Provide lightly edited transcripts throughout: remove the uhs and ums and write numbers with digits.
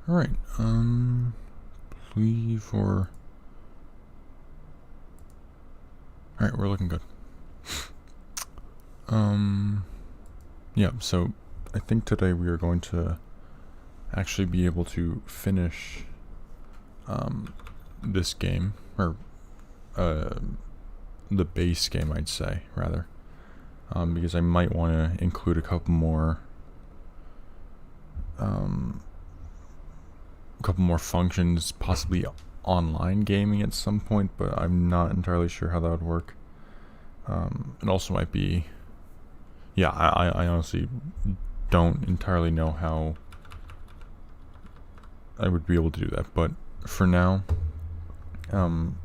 All right. Plea for. All right, we're looking good. Yeah. So, I think today we are going to actually be able to finish this game, or the base game, I'd say, rather, because I might want to include a couple more functions, possibly online gaming at some point, but I'm not entirely sure how that would work. It also might be, yeah, I honestly don't entirely know how I would be able to do that, but for now, I'm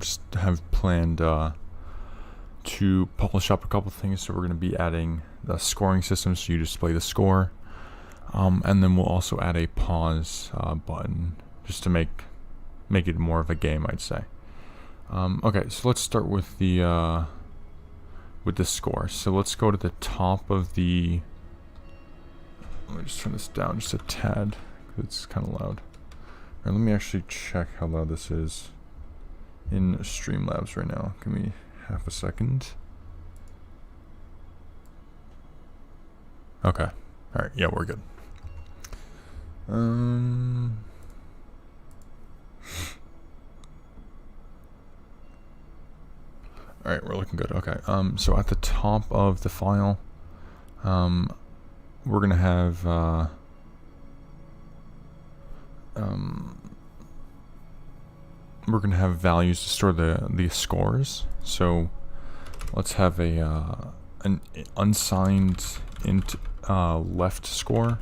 just have planned to polish up a couple things. So we're going to be adding the scoring system, so you display the score, and then we'll also add a pause button just to make it more of a game, I'd say. Okay, so let's start with the score. So let's go to the top of the. Let me just turn this down just a tad, because it's kind of loud. Alright, let me actually check how loud this is in Streamlabs right now. Give me half a second. Okay. Alright, yeah, we're good. Alright, we're looking good. Okay. So at the top of the file, we're gonna have values to store the scores. So let's have an unsigned int left score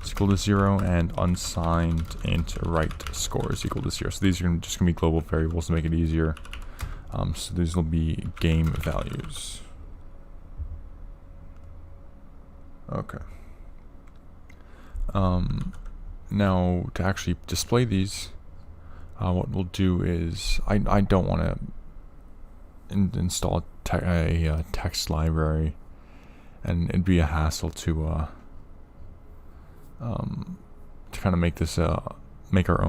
is equal to 0, and unsigned int right score is equal to 0. So these are just gonna be global variables to make it easier. So these will be game values. Okay. Now to actually display these, what we'll do is I don't want to install a text library, and it'd be a hassle to kind of make this make our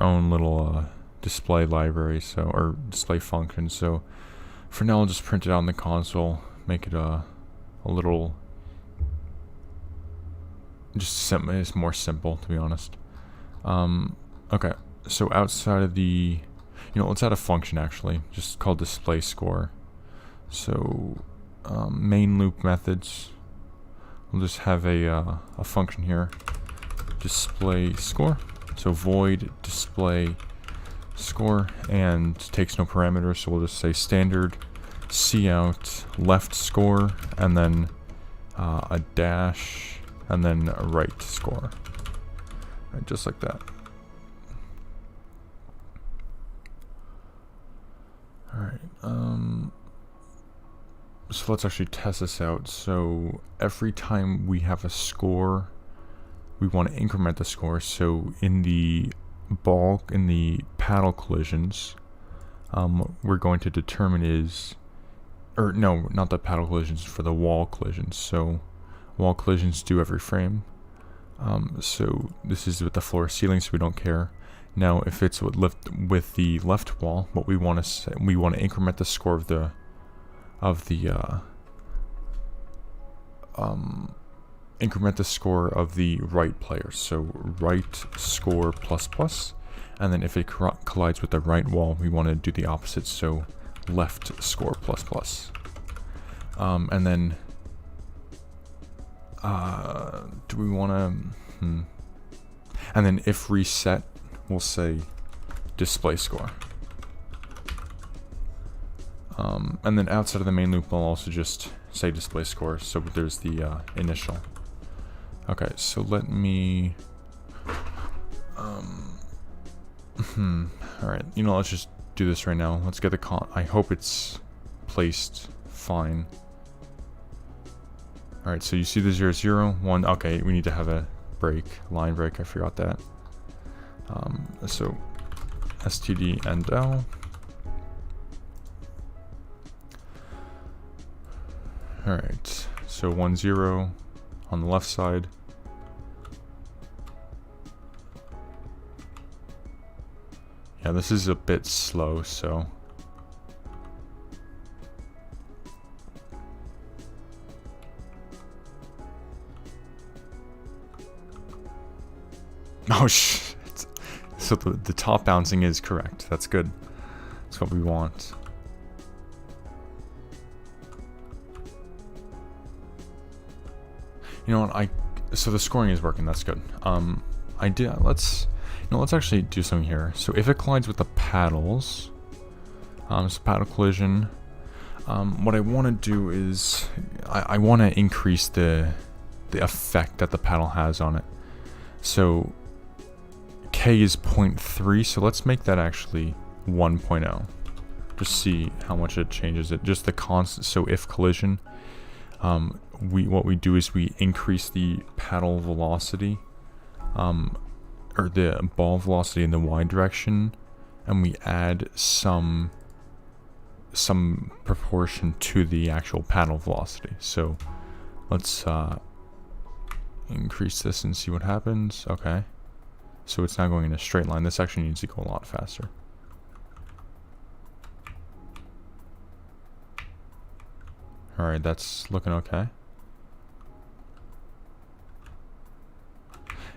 own little display library, so, or display function. So for now, I'll just print it out on the console, make it a little it's more simple, to be honest. Okay, so outside of the, let's add a function actually, just called display score. So main loop methods, we'll just have a function here, display score. So void display score, and takes no parameters, so we'll just say standard cout left score, and then a dash, and then a right score. Right, just like that. Alright, so let's actually test this out. So every time we have a score, we want to increment the score. So in the paddle collisions, we're going to determine is, or no, not the paddle collisions, for the wall collisions. So wall collisions do every frame. So this is with the floor ceiling, so we don't care. Now, if it's with the left wall, what we want to say, we want to increment the score of the increment the score of the right player. So right score plus, and then if it collides with the right wall, we want to do the opposite. So left score plus. And then do we want to? And then if reset, we'll say display score. And then outside of the main loop, we'll also just say display score. So there's the initial. Okay, so let me. Alright, let's just do this right now. Let's get the I hope it's placed fine. Alright, so you see the 0, 0, 1. Okay, we need to have a break, line break. I forgot that. So std end L. Alright, so 1, 0. on the left side. Yeah, this is a bit slow, so oh shit. So the top bouncing is correct. That's good. That's what we want. You know what, so the scoring is working, that's good. Let's actually do something here. So if it collides with the paddles, so paddle collision, what I want to do is, I want to increase the effect that the paddle has on it. So K is 0.3, so let's make that actually 1.0. Just see how much it changes it. Just the constant, so if collision, what we do is we increase the paddle velocity, or the ball velocity in the y direction, and we add some proportion to the actual paddle velocity. So let's increase this and see what happens. Okay, so it's now going in a straight line. This actually needs to go a lot faster. Alright, that's looking okay.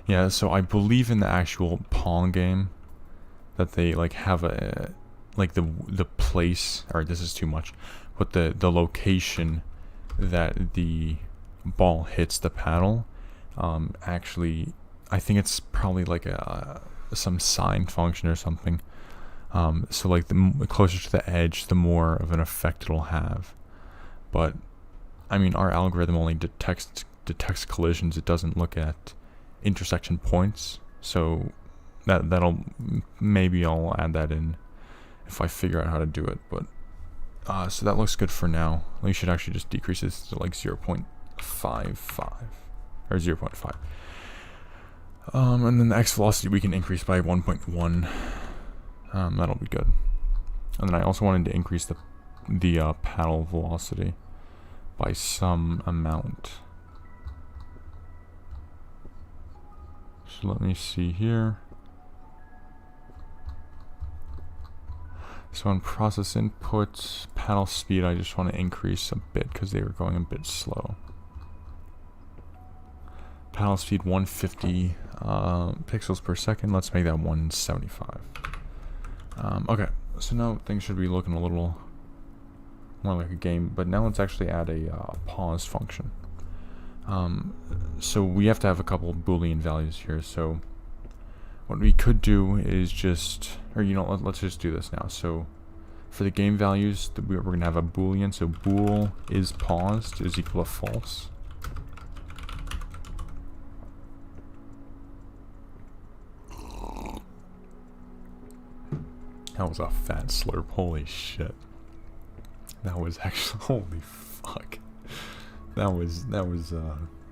Yeah, so I believe in the actual Pong game that they like have a the place, or this is too much, but the location that the ball hits the paddle, actually I think it's probably like some sign function or something. So like the closer to the edge, the more of an effect it'll have. But I mean, our algorithm only detects collisions. It doesn't look at intersection points. So that'll maybe I'll add that in if I figure out how to do it. But so that looks good for now. We should actually just decrease this to like 0.55 or 0.5. And then the x velocity we can increase by 1.1. That'll be good. And then I also wanted to increase the paddle velocity by some amount. So let me see here. So on process input, paddle speed, I just want to increase a bit because they were going a bit slow. Paddle speed 150 pixels per second. Let's make that 175. Okay, so now things should be looking a little more like a game, but now let's actually add a pause function. So we have to have a couple of Boolean values here. So what we could do is just, or you know, let's just do this now. So for the game values, we're going to have a Boolean. So bool is paused is equal to false. That was a fat slurp. Holy shit. That was actually, holy fuck. That was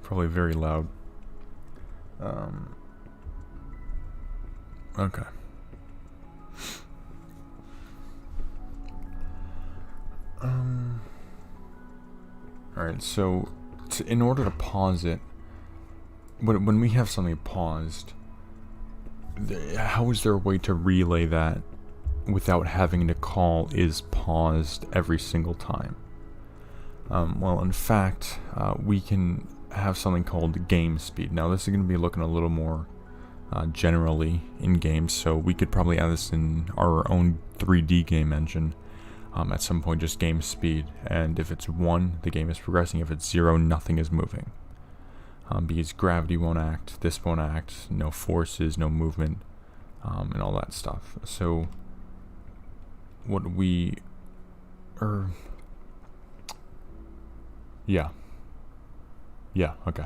probably very loud. Okay. Alright, so in order to pause it, when we have something paused, how is there a way to relay that without having to call is paused every single time? Well, in fact, we can have something called game speed. Now, this is going to be looking a little more generally in games, so we could probably add this in our own 3D game engine at some point, just game speed. And if it's 1, the game is progressing. If it's 0, nothing is moving. Because gravity won't act, this won't act, no forces, no movement, and all that stuff. So what we yeah, okay.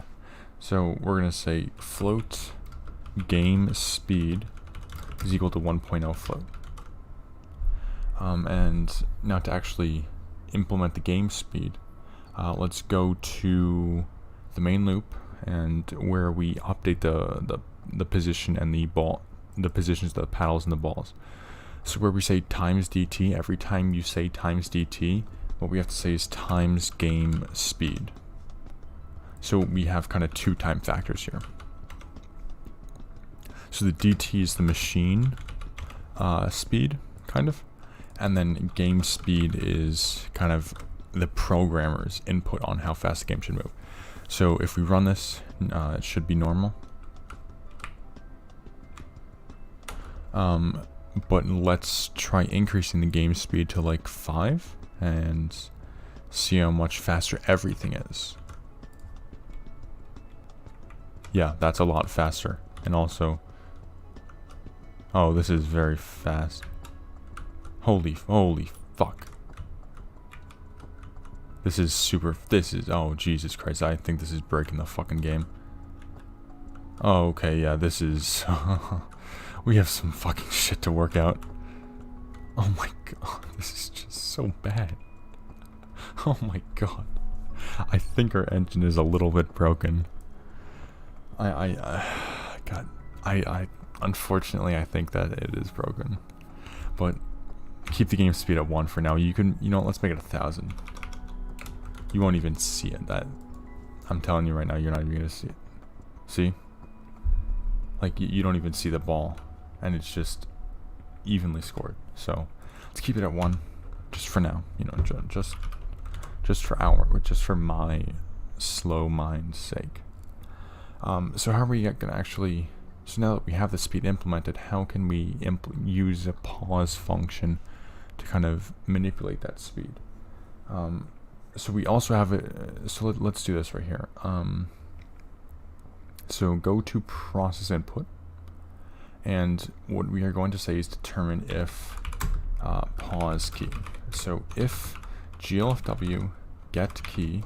So we're gonna say float game speed is equal to 1.0 float. And now to actually implement the game speed, let's go to the main loop and where we update the position and the positions of the paddles and the balls. So where we say times dt, every time you say times dt, what we have to say is times game speed. So we have kind of two time factors here. So the DT is the machine speed, kind of, and then game speed is kind of the programmer's input on how fast the game should move. So if we run this, it should be normal. But let's try increasing the game speed to like 5 and see how much faster everything is. Yeah, that's a lot faster. And also, oh, this is very fast. Holy fuck. This is, oh, Jesus Christ, I think this is breaking the fucking game. Oh, okay, yeah, this is, we have some fucking shit to work out. Oh my god, this is just so bad. Oh my god. I think our engine is a little bit broken. Unfortunately, I think that it is broken. But keep the game speed at 1 for now. You know, let's make it 1,000. You won't even see it. I'm telling you right now, you're not even gonna see it. See? Like, you don't even see the ball. And it's just evenly scored. So, let's keep it at 1. Just for now. You know, just for my slow mind's sake. So how are we gonna actually... So now that we have the speed implemented, how can we use a pause function to kind of manipulate that speed? So we also have it. So let's do this right here. So go to process input, and what we are going to say is determine if pause key. So if glfw get key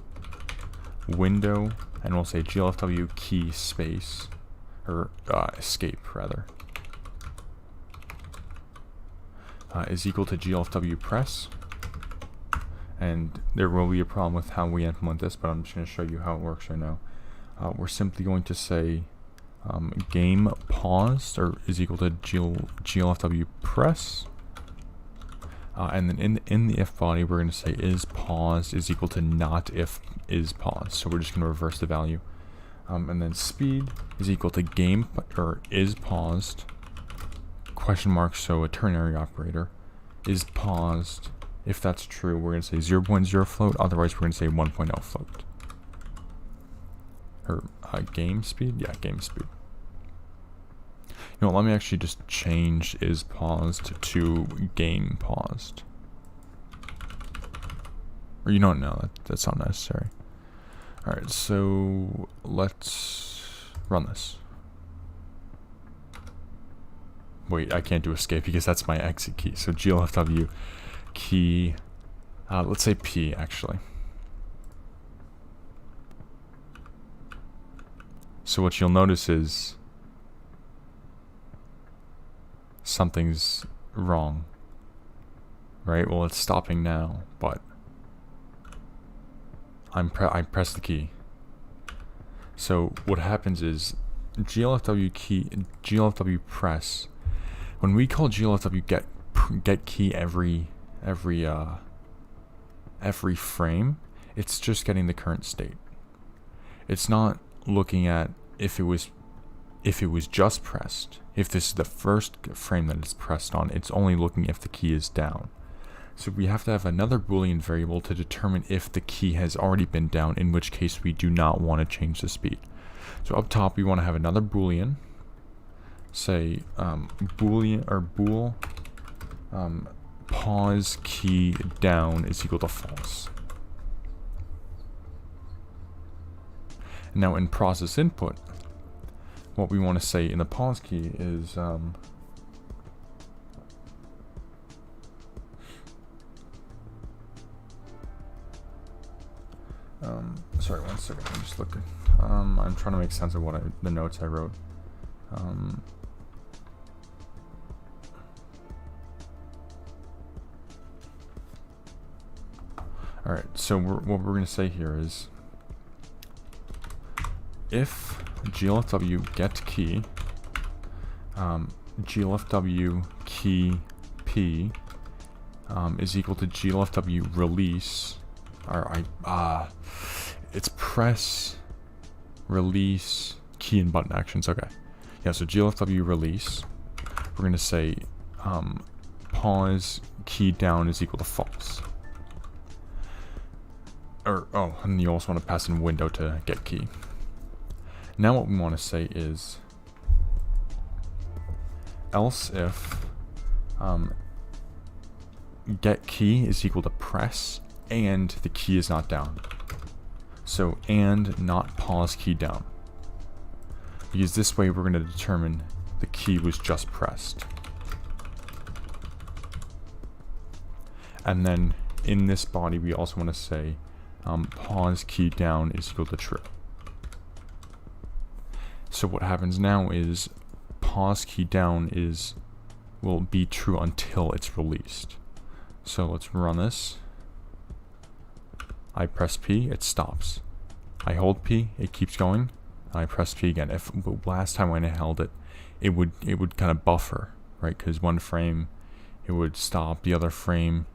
window, and we'll say glfw key space, or escape rather, is equal to glfw press. And there will be a problem with how we implement this, but I'm just going to show you how it works right now. We're simply going to say game paused is equal to glfw press, and then in the if body we're going to say is paused is equal to not if is paused. So we're just going to reverse the value, and then speed is equal to game or is paused question mark, so a ternary operator is paused. If that's true, we're going to say 0.0 float, otherwise we're going to say 1.0 float. Or game speed? Yeah, game speed. You know, let me actually just change is paused to game paused. Or you don't know, that's not necessary. Alright, so let's run this. Wait, I can't do escape because that's my exit key. So glfw key, let's say P actually. So what you'll notice is something's wrong, right? Well, it's stopping now, but I press the key. So what happens is glfw press. When we call glfw get key every frame, it's just getting the current state. It's not looking at if it was just pressed. If this is the first frame that it's pressed on, it's only looking if the key is down. So we have to have another Boolean variable to determine if the key has already been down, in which case we do not want to change the speed. So up top we want to have another Boolean, say Boolean or bool pause key down is equal to false. Now in process input, what we want to say in the pause key is sorry, 1 second. I'm just looking. I'm trying to make sense of what the notes I wrote. All right. So what we're going to say here is if glfw get key, glfw key P is equal to glfw release, or it's press release key and button actions. Okay. Yeah, so glfw release. We're going to say pause key down is equal to false. Or, oh, and you also want to pass in window to get key. Now what we want to say is else if get key is equal to press and the key is not down. So and not pause key down. Because this way we're going to determine the key was just pressed. And then in this body we also want to say pause key down is equal to true. So what happens now is pause key down will be true until it's released. So let's run this. I press P, it stops. I hold P, it keeps going. I press P again. If last time when I held it, it would kind of buffer, right? Because one frame it would stop, the other frame,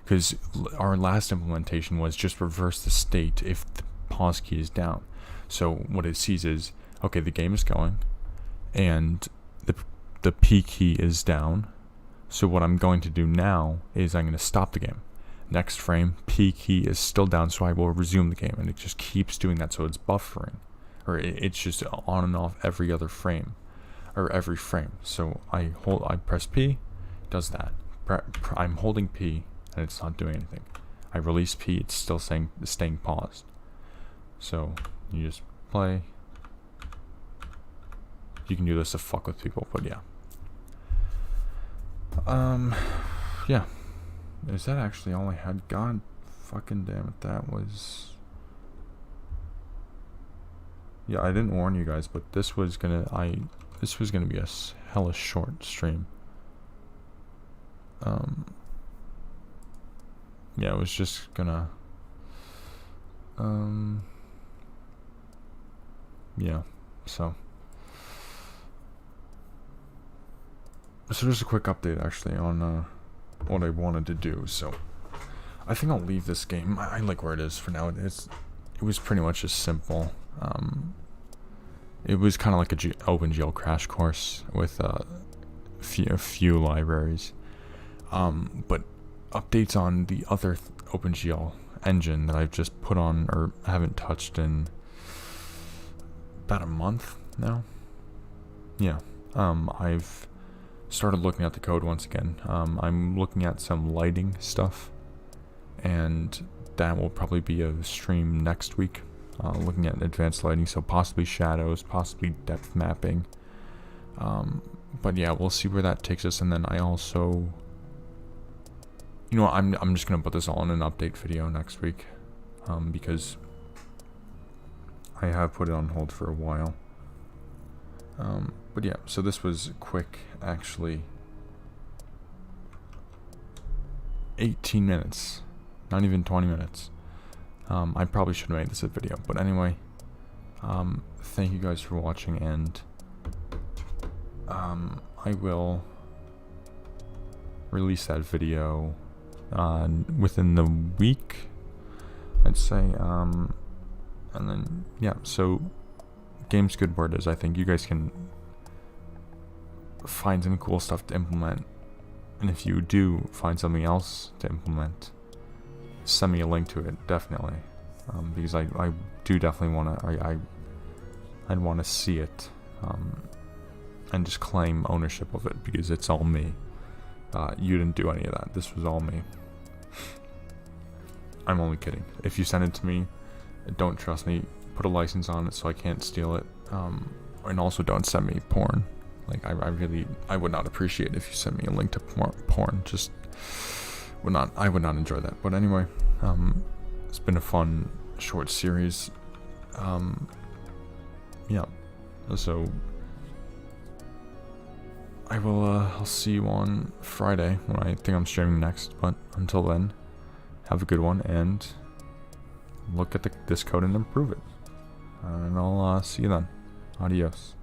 because our last implementation was just reverse the state if the pause key is down. So what it sees is, okay, the game is going, and the P key is down. So what I'm going to do now is I'm going to stop the game. Next frame, P key is still down, so I will resume the game, and it just keeps doing that. So it's buffering, or it's just on and off every other frame, or every frame. So I press P, does that. I'm holding P, and it's not doing anything. I release P, it's still staying paused. So you just play. You can do this to fuck with people, but yeah. Yeah. Is that actually all I had? God fucking damn it, that was... Yeah, I didn't warn you guys, but this was gonna be a hella short stream. Yeah, it was just gonna... Yeah, so just a quick update actually on what I wanted to do. So I think I'll leave this game. I like where it is for now. It was pretty much just simple. It was kind of like a OpenGL crash course with a few libraries. But updates on the other OpenGL engine that I've just put on or haven't touched in about a month now. Yeah. I've started looking at the code once again. I'm looking at some lighting stuff, and that will probably be a stream next week, looking at advanced lighting, so possibly shadows, possibly depth mapping. But yeah, we'll see where that takes us. And then I also, you know, I'm just gonna put this all in an update video next week, because I have put it on hold for a while. But yeah, so this was quick, actually. 18 minutes, not even 20 minutes. I probably should have made this a video, but anyway, thank you guys for watching, and I will release that video within the week, I'd say. And then yeah, so game's good word is, I think you guys can find some cool stuff to implement, and if you do find something else to implement, send me a link to it, definitely, because I do definitely want to, I'd want to see it, and just claim ownership of it, because it's all me. You didn't do any of that, this was all me. I'm only kidding. If you send it to me, don't trust me, put a license on it so I can't steal it, and also don't send me porn. Like, I would not appreciate if you sent me a link to porn. Just I would not enjoy that. But anyway, it's been a fun short series. Yeah, so I'll see you on Friday when I think I'm streaming next. But until then, have a good one, and look at this code and improve it. And I'll see you then. Adios.